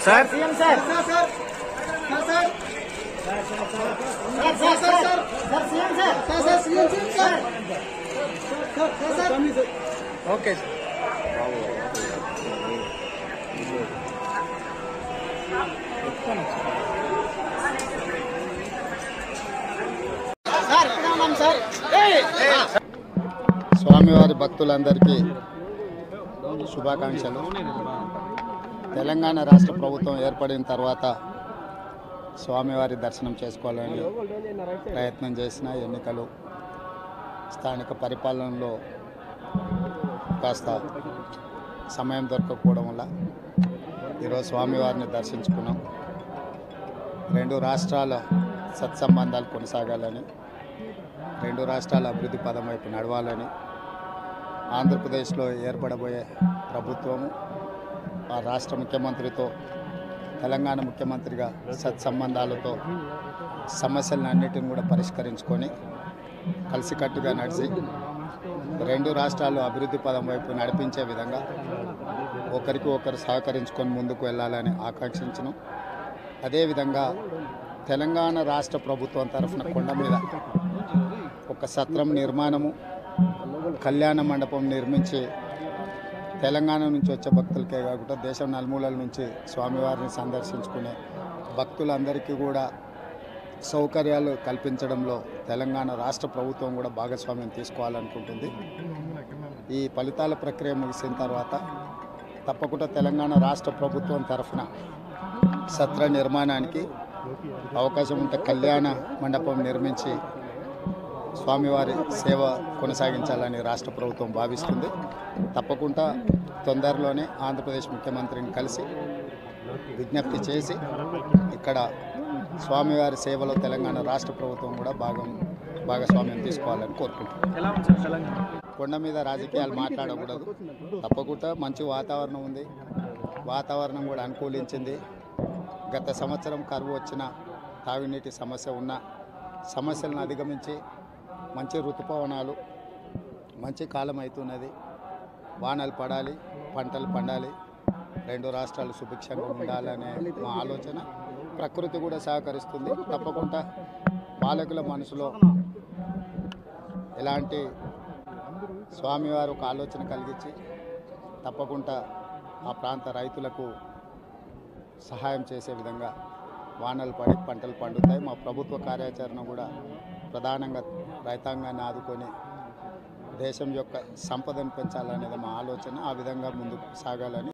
Sir CM sir okay స్వామివారి భక్తులందరికీ శుభాకాంక్షలు. తెలంగాణ రాష్ట్ర ప్రభుత్వం ఏర్పడిన తర్వాత స్వామివారి దర్శనం చేసుకోవాలని ప్రయత్నం చేసిన ఎన్నికలు స్థానిక పరిపాలనలో కాస్త సమయం దొరకకపోవడం వల్ల ఈరోజు స్వామివారిని దర్శించుకున్నాం. రెండు రాష్ట్రాల సత్సంబంధాలు కొనసాగాలని, రెండు రాష్ట్రాల అభివృద్ధి పదం వైపు నడవాలని, ఆంధ్రప్రదేశ్లో ఏర్పడబోయే ప్రభుత్వము ఆ రాష్ట్ర ముఖ్యమంత్రితో తెలంగాణ ముఖ్యమంత్రిగా సత్సంబంధాలతో సమస్యలన్నిటిని కూడా పరిష్కరించుకొని కలిసికట్టుగా నడిచి రెండు రాష్ట్రాలు అభివృద్ధి పదం వైపు నడిపించే విధంగా ఒకరికి ఒకరు సహకరించుకొని ముందుకు వెళ్ళాలని ఆకాంక్షించను. అదేవిధంగా తెలంగాణ రాష్ట్ర ప్రభుత్వం తరఫున కొండ మీద ఒక సత్రం నిర్మాణము, కళ్యాణ మండపం నిర్మించి తెలంగాణ నుంచి వచ్చే భక్తులకే కాకుండా దేశం నలుమూలల నుంచి స్వామివారిని సందర్శించుకునే భక్తులందరికీ కూడా సౌకర్యాలు కల్పించడంలో తెలంగాణ రాష్ట్ర ప్రభుత్వం కూడా భాగస్వామ్యం తీసుకోవాలనుకుంటుంది. ఈ ఫలితాల ప్రక్రియ ముగిసిన తర్వాత తప్పకుండా తెలంగాణ రాష్ట్ర ప్రభుత్వం తరఫున సత్ర నిర్మాణానికి అవకాశం ఉంటే కళ్యాణ మండపం నిర్మించి స్వామివారి సేవ కొనసాగించాలని రాష్ట్ర ప్రభుత్వం భావిస్తుంది. తప్పకుండా తొందరలోనే ఆంధ్రప్రదేశ్ ముఖ్యమంత్రిని కలిసి విజ్ఞప్తి చేసి ఇక్కడ స్వామివారి సేవలో తెలంగాణ రాష్ట్ర ప్రభుత్వం కూడా భాగస్వామ్యం తీసుకోవాలని కోరుకుంటున్నాం. కొండ మీద రాజకీయాలు మాట్లాడకూడదు. తప్పకుండా మంచి వాతావరణం ఉంది, వాతావరణం కూడా అనుకూలించింది. గత సంవత్సరం కరువు వచ్చిన, తాగునీటి సమస్య ఉన్న సమస్యలను అధిగమించి మంచి ఋతుపవనాలు, మంచి కాలం అవుతున్నది. వానలు పడాలి, పంటలు పండాలి, రెండు రాష్ట్రాలు సుభిక్షంగా ఉండాలనే మా ఆలోచన. ప్రకృతి కూడా సహకరిస్తుంది. తప్పకుండా పాలకుల మనసులో ఎలాంటి స్వామివారు ఒక ఆలోచన కలిగించి తప్పకుండా ఆ ప్రాంత రైతులకు సహాయం చేసే విధంగా వానలు పడి పంటలు పండుతాయి. మా ప్రభుత్వ కార్యాచరణ కూడా ప్రధానంగా రైతాంగాన్ని ఆదుకొని దేశం యొక్క సంపదను పెంచాలనేది మా ఆలోచన. ఆ విధంగా ముందుకు సాగాలని